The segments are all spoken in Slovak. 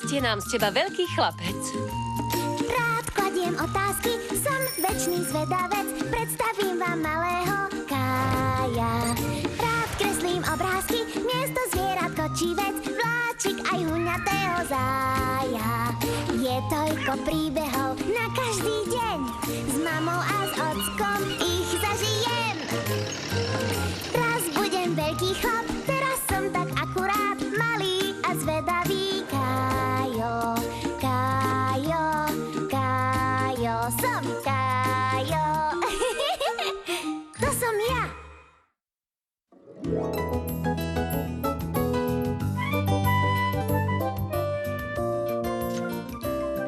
je nám z teba veľký chlapec. Rád kladiem otázky, som večný zvedavec, predstavím vám malého Kája. Rád kreslím obrázky, miesto zvieratko či vec, vláčik aj huňatého zája. Je toľko príbehov na každý deň, s mamou a s ockom ich zažijem. Raz budem veľký chlap, teraz som tak akurát malý a zvedavý Kájo. Kájo, Kájo, som Kájo. To som ja.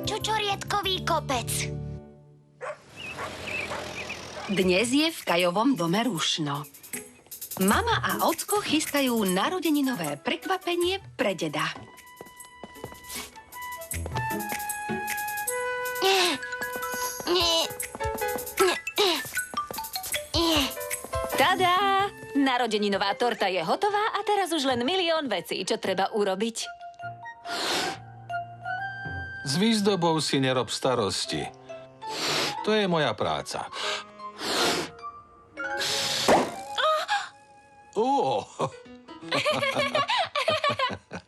Čučoriedkový kopec. Dnes je v Kajovom dome rušno. Mama a ocko chystajú narodeninové prekvapenie pre deda. Tadá! Narodeninová torta je hotová a teraz už len milión vecí, čo treba urobiť. S výzdobou si nerob starosti. To je moja práca.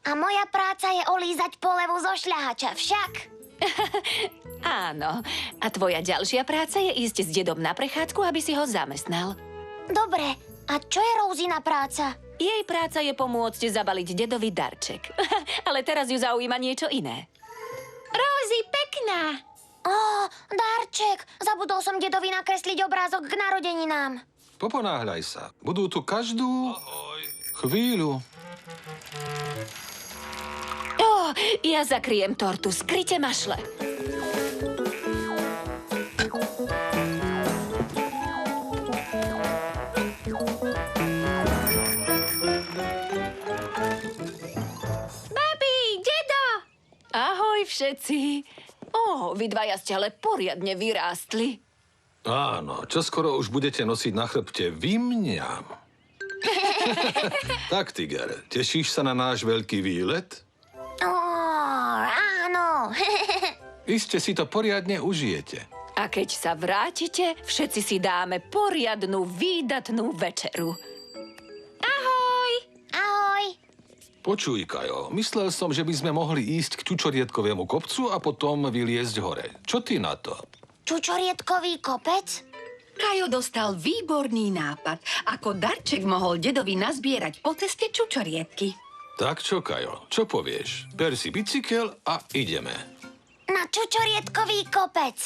A moja práca je olízať polevu zo šľahača, však. Áno. A tvoja ďalšia práca je ísť s dedom na prechádzku, aby si ho zamestnal. Dobre, a čo je Rózina práca? Jej práca je pomôcť zabaliť dedovi darček. Ale teraz ju zaujíma niečo iné. Rózi, pekná! Ó, darček. Zabudol som dedovi nakresliť obrázok k narodeninám. Poponáhľaj sa. Budú tu každú chvíľu. Ja zakriem tortu. Skryte mašle. Babi, dedo! Ahoj všetci. Vy dvaja ste ale poriadne vyrástli. Áno, čoskoro už budete nosiť na chrbte vymňam. Tak, Tiger, tešíš sa na náš veľký výlet? Áno. Iste si to poriadne užijete. A keď sa vrátite, všetci si dáme poriadnu, výdatnú večeru. Ahoj. Ahoj. Počuj, Kajo, myslel som, že by sme mohli ísť k Čučoriedkovému kopcu a potom vyliezť hore. Čo ty na to? Čučoriedkový kopec? Kajo dostal výborný nápad, ako darček mohol dedovi nazbierať po ceste čučoriedky. Tak čo, Kajo, čo povieš? Ber si bicykel a ideme. Na Čučoriedkový kopec.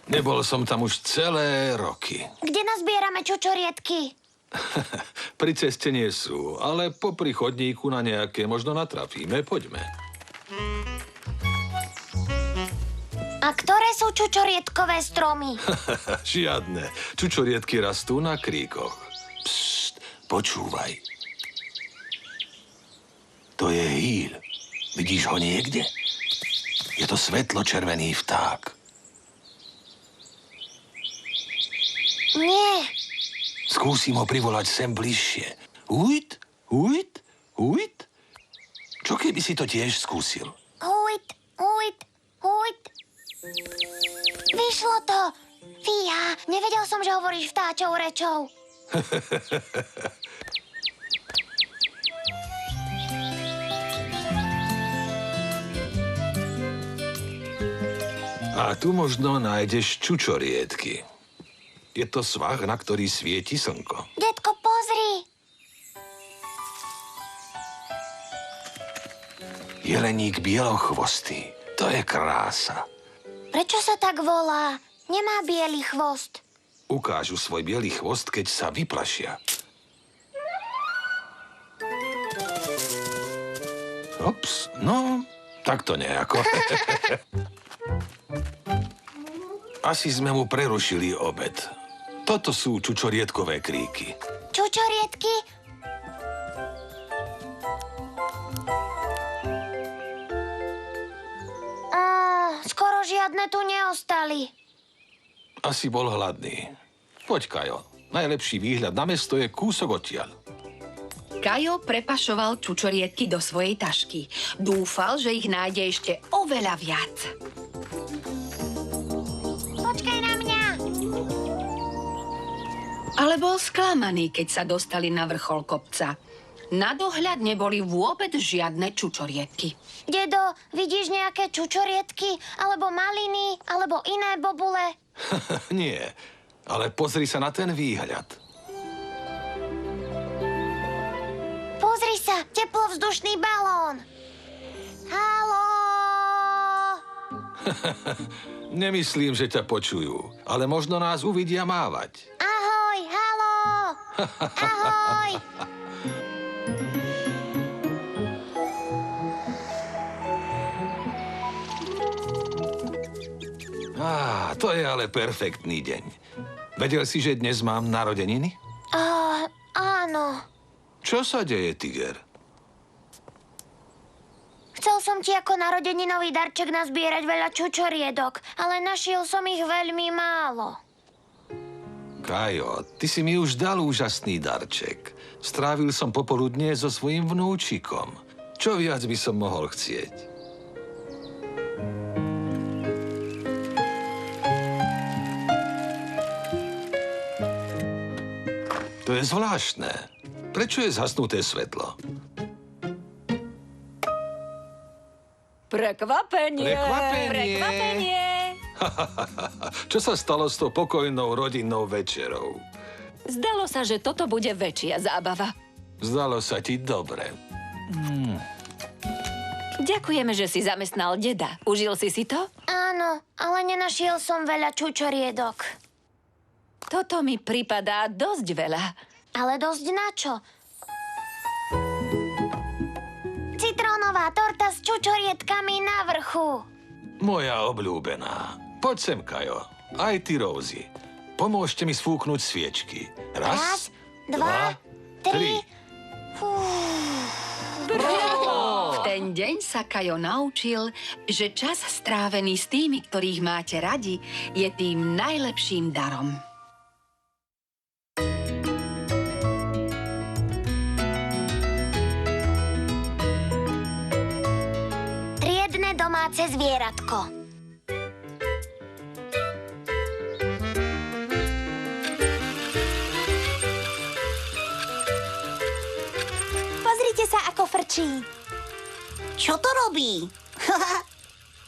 Nebol som tam už celé roky. Kde nazbierame čučoriedky? Pri ceste nie sú, ale popri chodníku na nejaké možno natrafíme. Poďme. A ktoré sú čučoriedkové stromy? Žiadne. Čučoriedky rastú na kríkoch. Psst, počúvaj. To je hýl. Vidíš ho niekde? Je to svetlo-červený vták. Nie. Skúsim ho privolať sem bližšie. Ujt, ujt, ujt. Čo keby si to tiež skúsil? Hujt, hujt, hujt. Vyšlo to. Fíha, nevedel som, že hovoríš vtáčou rečou. A tu možno nájdeš čučoriedky. Je to svah, na ktorý svieti slnko. Detko, pozri. Jeleník bielochvostý. To je krása. Prečo sa tak volá? Nemá biely chvost. Ukážu svoj biely chvost, keď sa vyplašia. Ops, no, tak to nejako. Asi sme mu prerušili obed. Toto sú čučoriedkové kríky. Čučoriedky? Skoro žiadne tu neostali. Asi bol hladný. Poď, Kajo. Najlepší výhľad na mesto je kúsok odtiaľ. Kajo prepašoval čučoriedky do svojej tašky. Dúfal, že ich nájde ešte oveľa viac. Počkaj na mňa. Ale bol sklamaný, keď sa dostali na vrchol kopca. Na dohľad neboli vôbec žiadne čučoriedky. Dedo, vidíš nejaké čučoriedky? Alebo maliny? Alebo iné bobule? Nie, ale pozri sa na ten výhľad. Pozri sa, teplovzdušný balón. Haló! Nemyslím, že ťa počujú, ale možno nás uvidia mávať. Ahoj, haló! Ahoj! To je ale perfektný deň. Vedel si, že dnes mám narodeniny? Áno. Čo sa deje, Tiger? Chcel som ti ako narodeninový darček nazbierať veľa čučoriedok, ale našiel som ich veľmi málo. Kajo, ty si mi už dal úžasný darček. Strávil som popoludnie so svojím vnúčikom. Čo viac by som mohol chcieť? To je zvláštne. Prečo je zhasnuté svetlo? Prekvapenie! Čo sa stalo s tou pokojnou rodinnou večerou? Zdalo sa, že toto bude väčšia zábava. Zdalo sa ti dobre. Ďakujeme, že si zamestnal deda. Užil si to? Áno, ale nenašiel som veľa čučoriedok. Toto mi pripadá dosť veľa. Ale dosť na čo? Citrónová torta s čučoriedkami na vrchu. Moja obľúbená. Poď sem, Kajo. Aj ty, Rosie. Pomôžte mi sfúknuť sviečky. Raz, dva, tri. V ten deň sa Kajo naučil, že čas strávený s tými, ktorých máte radi, je tým najlepším darom. Triedne domáce zvieratko. Pozrite sa, ako frčí. Čo to robí?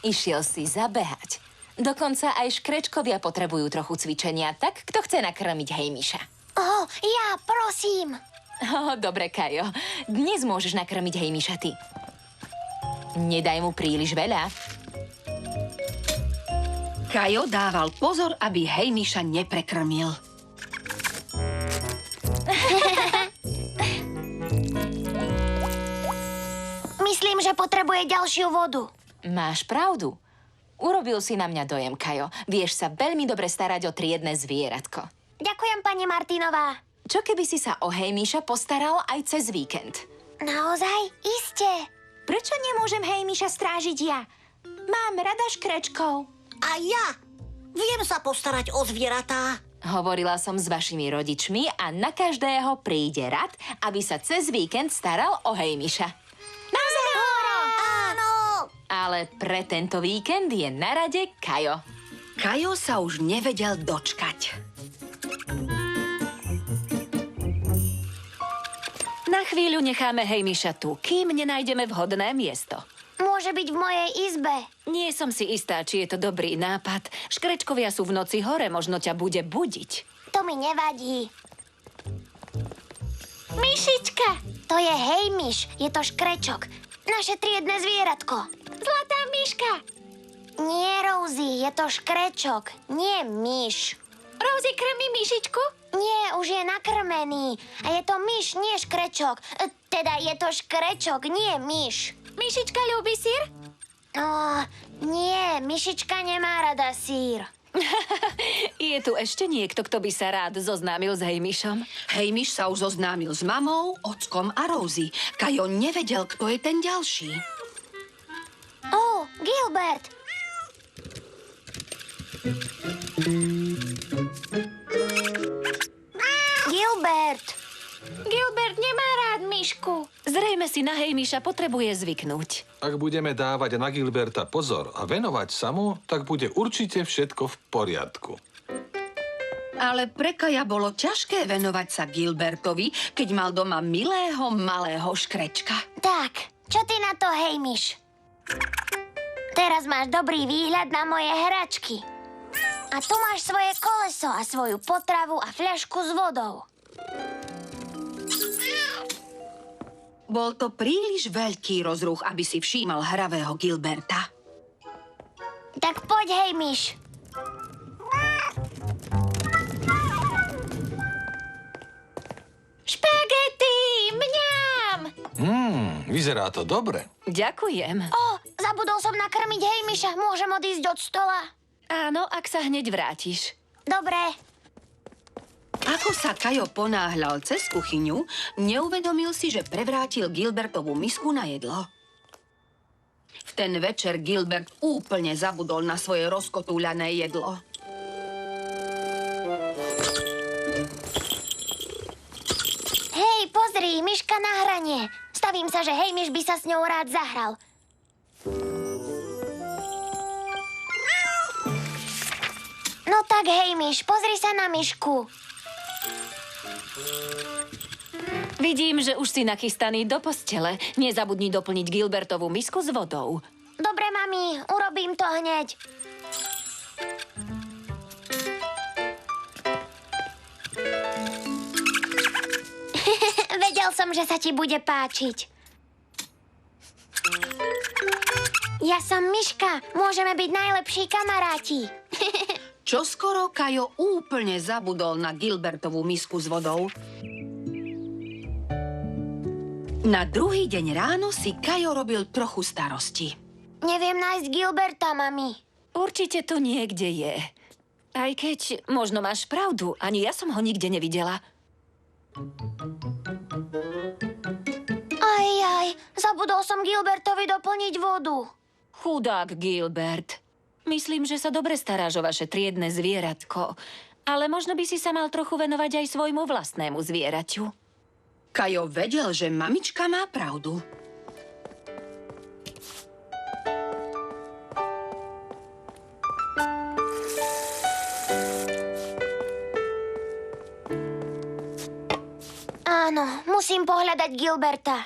Išiel si zabehať. Dokonca aj škrečkovia potrebujú trochu cvičenia, tak kto chce nakrmiť Hejmiša? Ja, prosím. Dobre, Kajo. Dnes môžeš nakrmiť Hejmiša ty. Nedaj mu príliš veľa. Kajo dával pozor, aby Hejmiša neprekrmil. Myslím, že potrebuje ďalšiu vodu. Máš pravdu. Urobil si na mňa dojem, Kajo. Vieš sa veľmi dobre starať o triedne zvieratko. Ďakujem, pani Martinová. Čo keby si sa o Hejmiša postaral aj cez víkend? Naozaj? Iste. Prečo nemôžem Hejmiša strážiť ja? Mám rada škrečkov. A ja viem sa postarať o zvieratá. Hovorila som s vašimi rodičmi a na každého príde rad, aby sa cez víkend staral o Hejmiša. Naozaj? Áno. Ale pre tento víkend je na rade Kajo. Kajo sa už nevedel dočkať. Na chvíľu necháme Hejmiša tu, kým nenájdeme vhodné miesto. Môže byť v mojej izbe. Nie som si istá, či je to dobrý nápad. Škrečkovia sú v noci hore, možno ťa bude budiť. To mi nevadí. Myšička! To je Hejmiš, je to škrečok. Naše triedne zvieratko. Zlatá myška. Nie, Rosie, je to škrečok, nie myš. Rosie krmí myšičku? Nie, už je nakrmený. A je to myš, nie škrečok. Teda je to škrečok, nie myš. Myšička ľúbi sír? Nie, myšička nemá rada sír. Je tu ešte niekto, kto by sa rád zoznámil s Hejmišom? Hejmiš sa už zoznámil s mamou, ockom a Rosie. Kajo nevedel, kto je ten ďalší. Gilbert. myšku. Zrejme si na Hejmiša potrebuje zvyknúť. Ak budeme dávať na Gilberta pozor a venovať sa mu, tak bude určite všetko v poriadku. Ale pre Kaja bolo ťažké venovať sa Gilbertovi, keď mal doma milého malého škrečka. Tak, čo ty na to, Hejmiš? Teraz máš dobrý výhľad na moje hračky. A tu máš svoje koleso a svoju potravu a fľašku s vodou. Bol to príliš veľký rozruch, aby si všímal hravého Gilberta. Tak poď, Hejmiš. Špagety! Mňam! Vyzerá to dobre. Ďakujem. Zabudol som nakrmiť Hejmiša. Môžem odísť od stola? Áno, ak sa hneď vrátiš. Dobre. Ako sa Kajo ponáhľal cez kuchyňu, neuvedomil si, že prevrátil Gilbertovú misku na jedlo. V ten večer Gilbert úplne zabudol na svoje rozkotúľané jedlo. Hej, pozri, myška na hranie. Stavím sa, že Hejmiš by sa s ňou rád zahral. No tak, Hejmiš, pozri sa na myšku. Vidím, že už si nachystaný do postele. Nezabudni doplniť Gilbertovú misku s vodou. Dobre, mami, urobím to hneď. Vedel som, že sa ti bude páčiť. Ja som myška. Môžeme byť najlepší kamaráti. Čoskoro Kajo úplne zabudol na Gilbertovú misku s vodou. Na druhý deň ráno si Kajo robil trochu starosti. Neviem nájsť Gilberta, mami. Určite tu niekde je. Aj keď možno máš pravdu, ani ja som ho nikde nevidela. Aj, zabudol som Gilbertovi doplniť vodu. Chudák Gilbert. Myslím, že sa dobre staráš o vaše triedne zvieratko. Ale možno by si sa mal trochu venovať aj svojmu vlastnému zvieraťu. Kajo vedel, že mamička má pravdu. Áno, musím pohľadať Gilberta.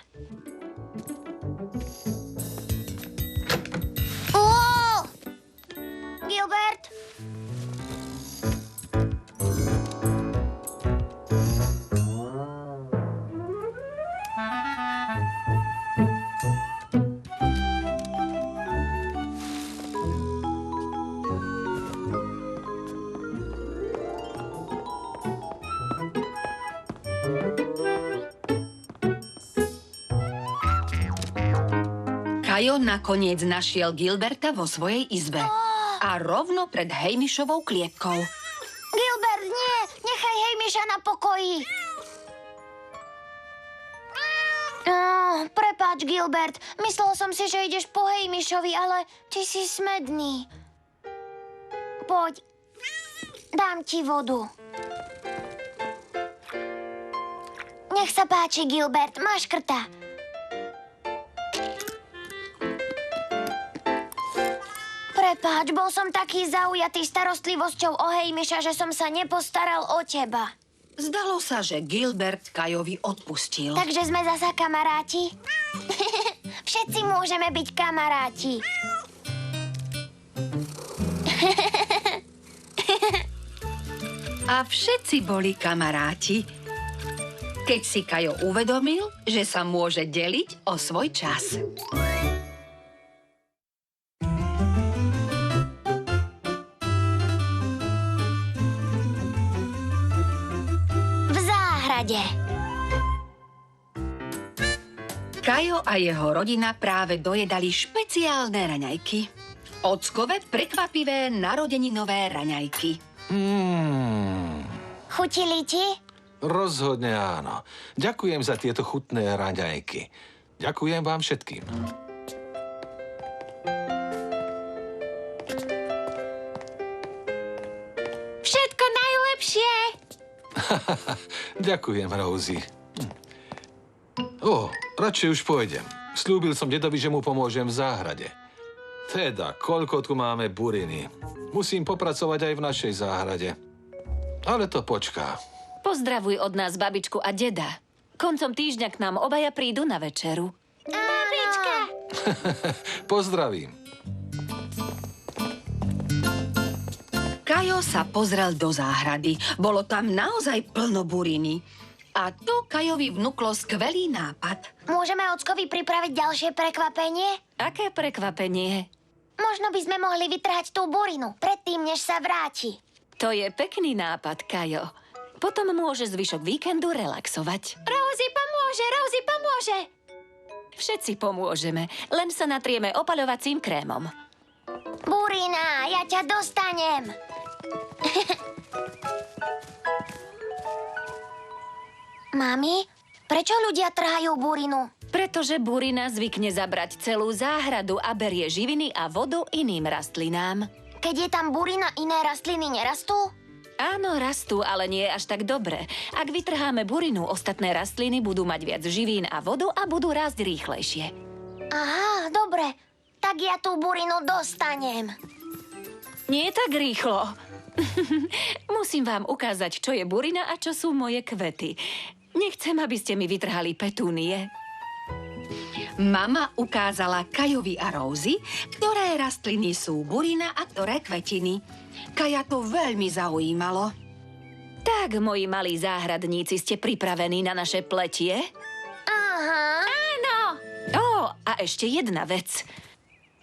Gilbert? Kajo nakoniec našiel Gilberta vo svojej izbe. A rovno pred Hejmišovou klietkou. Gilbert, nie! Nechaj Hejmiša na pokoji! Prepáč, Gilbert. Myslel som si, že ideš po Hejmišovi, ale ty si smedný. Poď. Dám ti vodu. Nech sa páči, Gilbert. Máš krta. Prepáč, bol som taký zaujatý starostlivosťou o Hejmiša, že som sa nepostaral o teba. Zdalo sa, že Gilbert Kajovi odpustil. Takže sme zasa kamaráti? Všetci môžeme byť kamaráti. A všetci boli kamaráti. Keď si Kajo uvedomil, že sa môže deliť o svoj čas. Kajo a jeho rodina práve dojedali špeciálne raňajky. Ockové prekvapivé narodeninové raňajky. Chutili ti? Rozhodne áno. Ďakujem za tieto chutné raňajky. Ďakujem vám všetkým. Všetko najlepšie! Ďakujem, Rosie. Radšej už pôjdem. Sľúbil som dedovi, že mu pomôžem v záhrade. Teda, koľko tu máme buriny. Musím popracovať aj v našej záhrade. Ale to počká. Pozdravuj od nás babičku a deda. Koncom týždňa k nám obaja prídu na večeru. Babička! Pozdravím. Kajo sa pozrel do záhrady. Bolo tam naozaj plno buriny. A to Kajovi vnúklo skvelý nápad. Môžeme ockovi pripraviť ďalšie prekvapenie? Aké prekvapenie. Možno by sme mohli vytrhať tú burinu, predtým, než sa vráti. To je pekný nápad, Kajo. Potom môže zvyšok víkendu relaxovať. Rosie pomôže! Všetci pomôžeme, len sa natrieme opaľovacím krémom. Burina, ja ťa dostanem. Mami, prečo ľudia trhajú burinu? Pretože burina zvykne zabrať celú záhradu a berie živiny a vodu iným rastlinám. Keď je tam burina, iné rastliny nerastú? Áno, rastú, ale nie až tak dobre. Ak vytrháme burinu, ostatné rastliny budú mať viac živín a vodu a budú rásť rýchlejšie. Aha, dobre. Tak ja tú burinu dostanem. Nie tak rýchlo. Musím vám ukázať, čo je burina a čo sú moje kvety. Nechcem, aby ste mi vytrhali petúnie. Mama ukázala Kajovi a Rosie, ktoré rastliny sú burina a ktoré kvetiny. Kaja to veľmi zaujímalo. Tak, moji malí záhradníci, ste pripravení na naše pletie? Aha. Áno! Ó, a ešte jedna vec.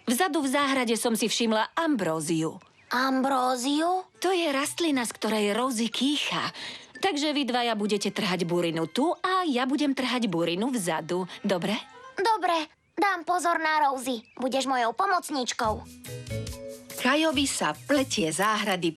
Vzadu v záhrade som si všimla ambróziu. Ambróziu? To je rastlina, z ktorej Rosie kýcha. Takže vy dvaja budete trhať burinu tu a ja budem trhať burinu vzadu. Dobre? Dobre, dám pozor na Rosie. Budeš mojou pomocníčkou. Kajovi sa pletie záhrady